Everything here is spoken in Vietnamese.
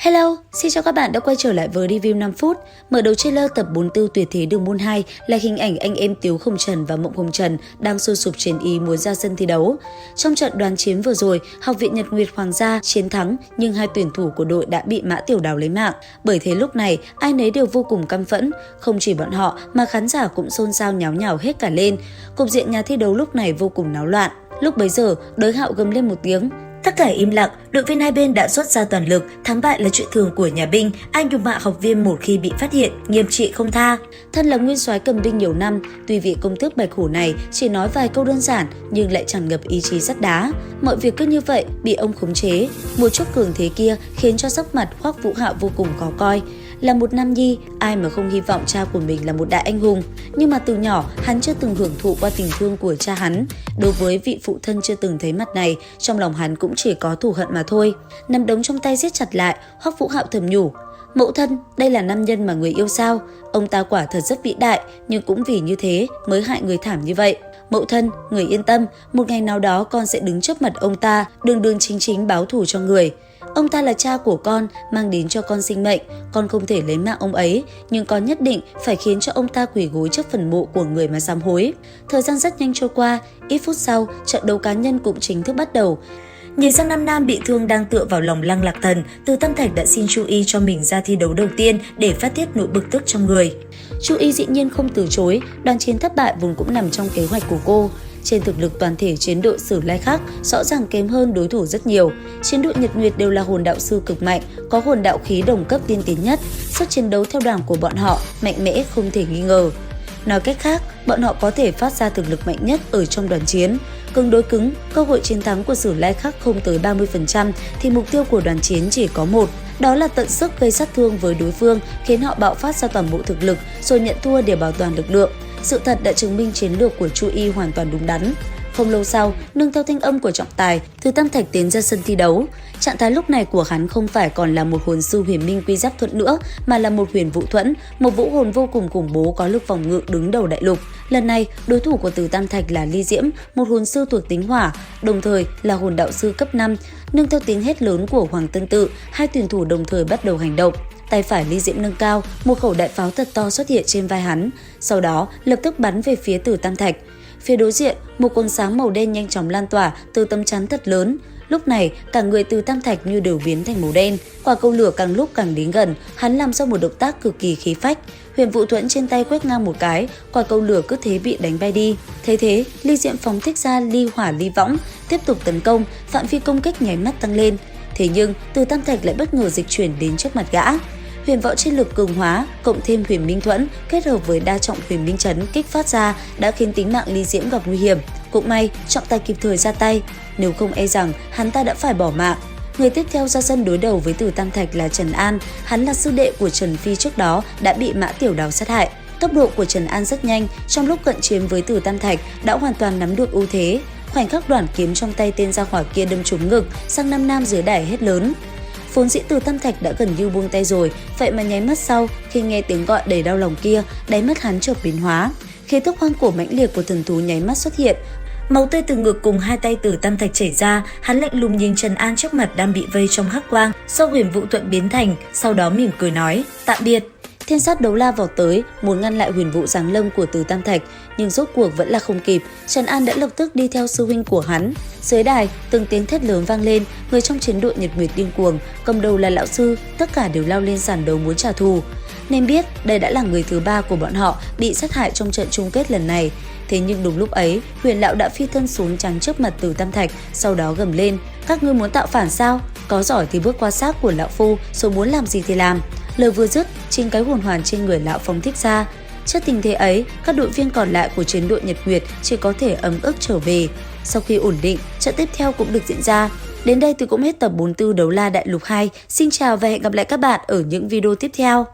Hello, xin chào các bạn đã quay trở lại với review 5 phút. Mở đầu trailer tập 44 Tuyệt thế đường môn 2 là hình ảnh anh em Tiếu Không Trần và Mộng Hồng Trần đang sôi sục trên ý muốn ra sân thi đấu. Trong trận đoán chiến vừa rồi, Học viện Nhật Nguyệt Hoàng gia chiến thắng nhưng hai tuyển thủ của đội đã bị Mã Tiểu Đào lấy mạng. Bởi thế lúc này, ai nấy đều vô cùng căm phẫn. Không chỉ bọn họ mà khán giả cũng xôn xao nháo nhào hết cả lên. Cục diện nhà thi đấu lúc này vô cùng náo loạn. Lúc bấy giờ, đối Hạo gầm lên một tiếng. Tất cả im lặng, đội viên hai bên đã xuất ra toàn lực, thắng bại là chuyện thường của nhà binh, ai nhục mạ học viên một khi bị phát hiện, nghiêm trị không tha. Thân là nguyên soái cầm binh nhiều năm, tuy vị công tước Bạch Hổ này chỉ nói vài câu đơn giản nhưng lại tràn ngập ý chí sắt đá. Mọi việc cứ như vậy bị ông khống chế, một chút cường thế kia khiến cho sắc mặt Hoắc Vũ Hạo vô cùng khó coi. Là một nam nhi, ai mà không hy vọng cha của mình là một đại anh hùng. Nhưng mà từ nhỏ, hắn chưa từng hưởng thụ qua tình thương của cha hắn. Đối với vị phụ thân chưa từng thấy mặt này, trong lòng hắn cũng chỉ có thù hận mà thôi. Nắm đấm trong tay siết chặt lại, Hoắc Vũ Hạo thầm nhủ. Mẫu thân, đây là nam nhân mà người yêu sao? Ông ta quả thật rất vĩ đại, nhưng cũng vì như thế mới hại người thảm như vậy. Mẫu thân, người yên tâm, một ngày nào đó con sẽ đứng trước mặt ông ta, đường đường chính chính báo thù cho người. Ông ta là cha của con, mang đến cho con sinh mệnh, con không thể lấy mạng ông ấy, nhưng con nhất định phải khiến cho ông ta quỳ gối trước phần mộ của người mà sám hối. Thời gian rất nhanh trôi qua, ít phút sau, trận đấu cá nhân cũng chính thức bắt đầu. Nhìn sang nam nam bị thương đang tựa vào lòng Lăng Lạc Thần, Từ Tam Thạch đã xin Chu Y cho mình ra thi đấu đầu tiên để phát tiết nỗi bực tức trong người. Chu Y dĩ nhiên không từ chối, đoàn chiến thất bại vốn cũng nằm trong kế hoạch của cô. Trên thực lực toàn thể chiến đội Sử Lai khác rõ ràng kém hơn đối thủ rất nhiều. Chiến đội Nhật Nguyệt đều là hồn đạo sư cực mạnh, có hồn đạo khí đồng cấp tiên tiến nhất. Sức chiến đấu theo đảng của bọn họ mạnh mẽ không thể nghi ngờ. Nói cách khác, bọn họ có thể phát ra thực lực mạnh nhất ở trong đoàn chiến. Cứng đối cứng, cơ hội chiến thắng của Sử Lai khác không tới 30% thì mục tiêu của đoàn chiến chỉ có một. Đó là tận sức gây sát thương với đối phương, khiến họ bạo phát ra toàn bộ thực lực rồi nhận thua để bảo toàn lực lượng. Sự thật đã chứng minh chiến lược của Chu Y hoàn toàn đúng đắn. Không lâu sau, nương theo thanh âm của trọng tài, Từ Tam Thạch tiến ra sân thi đấu. Trạng thái lúc này của hắn không phải còn là một hồn sư huyền minh quy giáp thuẫn nữa, mà là một huyền vũ thuẫn, một vũ hồn vô cùng khủng bố có lực phòng ngự đứng đầu đại lục. Lần này, đối thủ của Từ Tam Thạch là Ly Diễm, một hồn sư thuộc tính hỏa, đồng thời là hồn đạo sư cấp 5. Nương theo tiếng hét lớn của Hoàng Tân Tự, hai tuyển thủ đồng thời bắt đầu hành động. Tay phải Ly Diễm nâng cao, một khẩu đại pháo thật to xuất hiện trên vai hắn, sau đó lập tức bắn về phía Từ Tam Thạch. Phía đối diện, một quầng sáng màu đen nhanh chóng lan tỏa từ tấm chắn thật lớn. Lúc này, cả người Từ Tam Thạch như đều biến thành màu đen. Quả cầu lửa càng lúc càng đến gần, hắn làm ra một động tác cực kỳ khí phách. Huyền vũ thuẫn trên tay quét ngang một cái, quả cầu lửa cứ thế bị đánh bay đi. Thấy thế, Ly Diễm phóng thích ra ly hỏa ly võng, tiếp tục tấn công, phạm vi công kích nháy mắt tăng lên. Thế nhưng, Từ Tam Thạch lại bất ngờ dịch chuyển đến trước mặt gã. Huyền võ chiến lực cường hóa cộng thêm huyền minh thuẫn kết hợp với đa trọng huyền minh chấn kích phát ra đã khiến tính mạng Ly Diễm gặp nguy hiểm. Cũng may trọng tài kịp thời ra tay, nếu không e rằng hắn ta đã phải bỏ mạng. Người tiếp theo ra sân đối đầu với Từ Tam Thạch là Trần An, hắn là sư đệ của Trần Phi trước đó đã bị Mã Tiểu Đào sát hại. Tốc độ của Trần An rất nhanh, trong lúc cận chiến với Từ Tam Thạch đã hoàn toàn nắm được ưu thế. Khoảnh khắc đoản kiếm trong tay tên gia hỏa kia đâm trúng ngực, sang nam nam dưới đài hét lớn. Vốn dĩ Từ Tam Thạch đã gần như buông tay rồi, vậy mà nháy mắt sau khi nghe tiếng gọi đầy đau lòng kia, đáy mắt hắn chợt biến hóa. Khí tức hoang cổ mãnh liệt của thần thú nháy mắt xuất hiện. Máu tươi từ ngực cùng hai tay Từ Tam Thạch chảy ra, hắn lạnh lùng nhìn Trần An trước mặt đang bị vây trong hắc quang, do huyền vũ thuẫn biến thành, sau đó mỉm cười nói, tạm biệt. Thiên sát đấu la vào tới, muốn ngăn lại huyền vũ giáng lâm của Từ Tam Thạch, nhưng rốt cuộc vẫn là không kịp. Trần An đã lập tức đi theo sư huynh của hắn. Dưới đài, từng tiếng thét lớn vang lên, người trong chiến đội Nhật Nguyệt điên cuồng, cầm đầu là lão sư, tất cả đều lao lên sàn đấu muốn trả thù. Nên biết đây đã là người thứ ba của bọn họ bị sát hại trong trận chung kết lần này. Thế nhưng đúng lúc ấy, Huyền lão đã phi thân xuống chắn trước mặt Từ Tam Thạch, sau đó gầm lên, các ngươi muốn tạo phản sao? Có giỏi thì bước qua xác của lão phu, rồi muốn làm gì thì làm. Lời vừa dứt, chính cái hồn hoàn trên người lão phóng thích ra. Trước tình thế ấy, các đội viên còn lại của chiến đội Nhật Nguyệt chỉ có thể ấm ức trở về. Sau khi ổn định, trận tiếp theo cũng được diễn ra. Đến đây thì cũng hết tập 44 Đấu La Đại Lục 2. Xin chào và hẹn gặp lại các bạn ở những video tiếp theo.